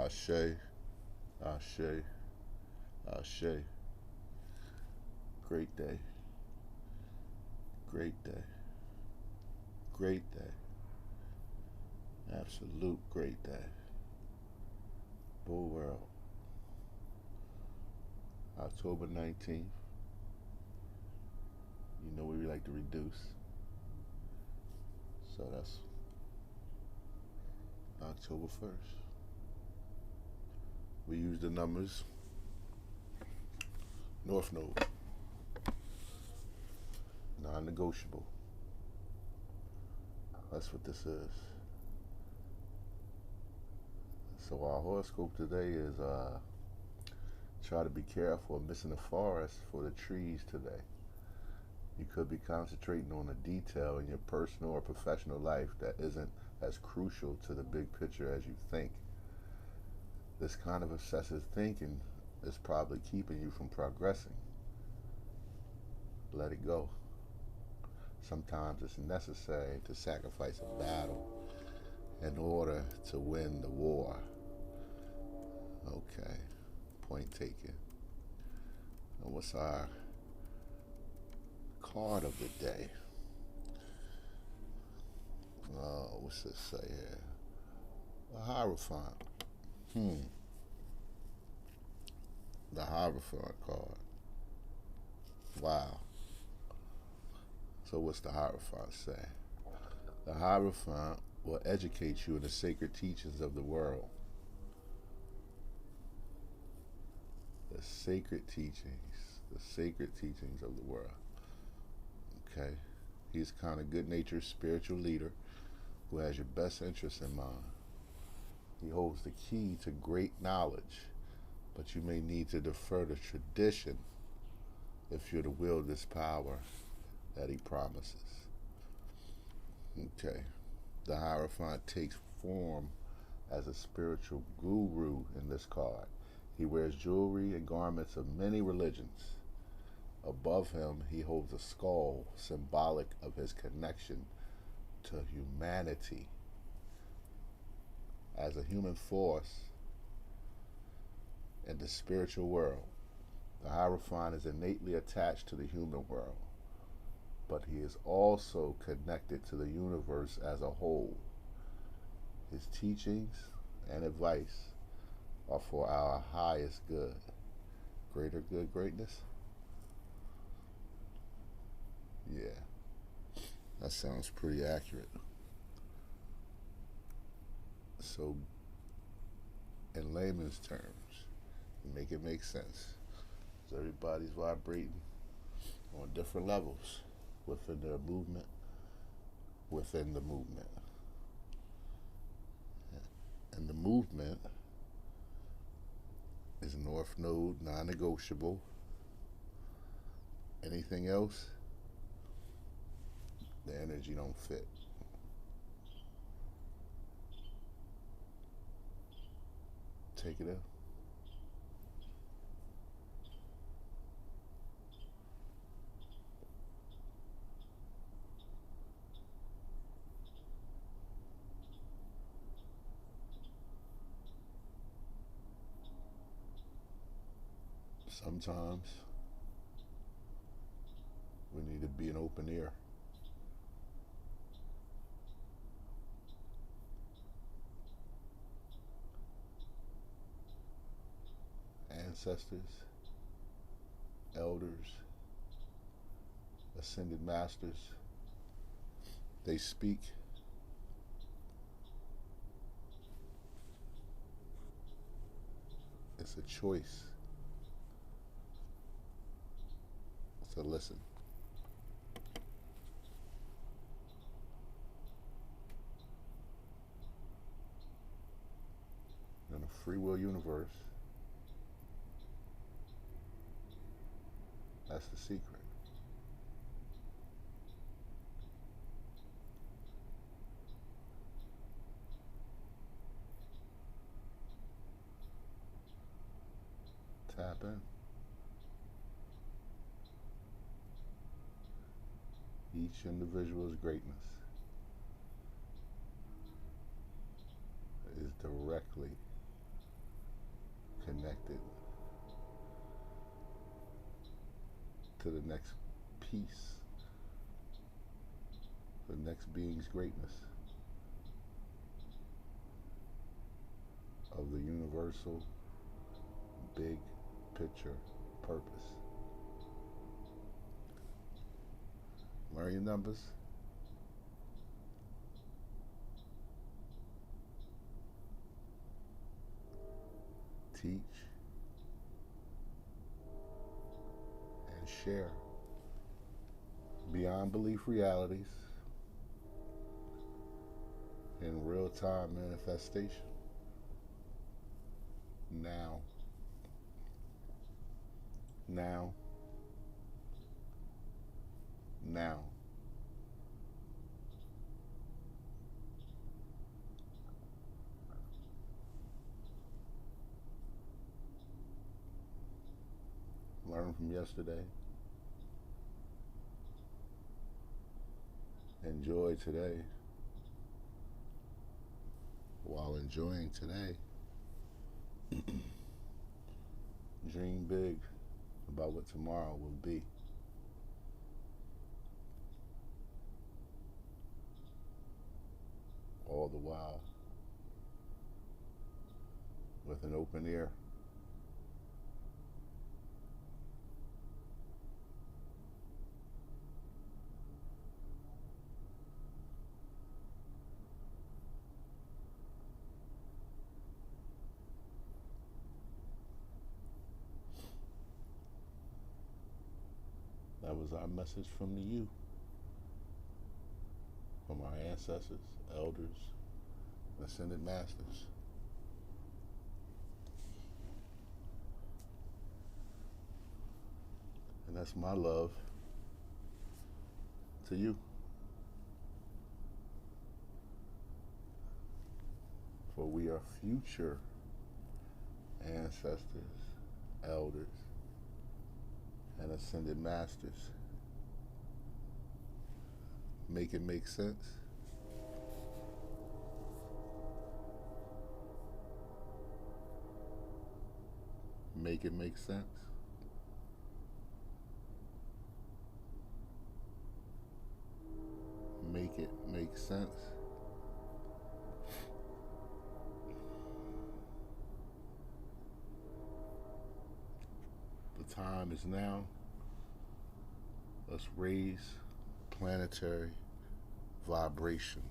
Ashe, Ashe, Ashe. Great day, great day, great day. Absolute great day. Bull world. October 19th. You know we like to reduce. So that's October 1st. We use the numbers. North Node. Non-negotiable. That's what this is. So our horoscope today is try to be careful of missing the forest for the trees today. You could be concentrating on a detail in your personal or professional life that isn't as crucial to the big picture as you think. This kind of obsessive thinking is probably keeping you from progressing. Let it go. Sometimes it's necessary to sacrifice a battle in order to win the war. Okay, point taken. And what's our card of the day? What's this say here? A Hierophant. The Hierophant card. Wow. So what's the Hierophant say? The Hierophant will educate you in the sacred teachings of the world. The sacred teachings. The sacred teachings of the world. Okay? He's kind of good-natured spiritual leader who has your best interests in mind. He holds the key to great knowledge, but you may need to defer to tradition if you're to wield this power that he promises. Okay. The Hierophant takes form as a spiritual guru in this card. He wears jewelry and garments of many religions. Above him, he holds a skull, symbolic of his connection to humanity. As a human force in the spiritual world, the Hierophant is innately attached to the human world, but he is also connected to the universe as a whole. His teachings and advice are for our highest good. Greater good, greatness? Yeah, that sounds pretty accurate. So, in layman's terms, make it make sense. So everybody's vibrating on different levels within their movement, within the movement. And the movement is North Node, non-negotiable. Anything else, the energy don't fit. Take it out. Sometimes we need to be an open ear. Ancestors, elders, ascended masters, they speak. It's a choice to listen. In a free will universe, that's the secret. Tap in. Each individual's greatness is directly connected to the next piece, the next being's greatness of the universal big picture purpose. Learn your numbers. Teach and share beyond belief realities in real-time manifestation. Now. Now. Now. Learn from yesterday. Enjoy today while enjoying today. Dream big about what tomorrow will be. All the while with an open ear. That was our message from you, from our ancestors, elders, ascended masters. And that's my love to you. For we are future ancestors, elders, and ascended masters. Make it make sense? Make it make sense? Make it make sense? The time is now. Let's raise planetary vibration.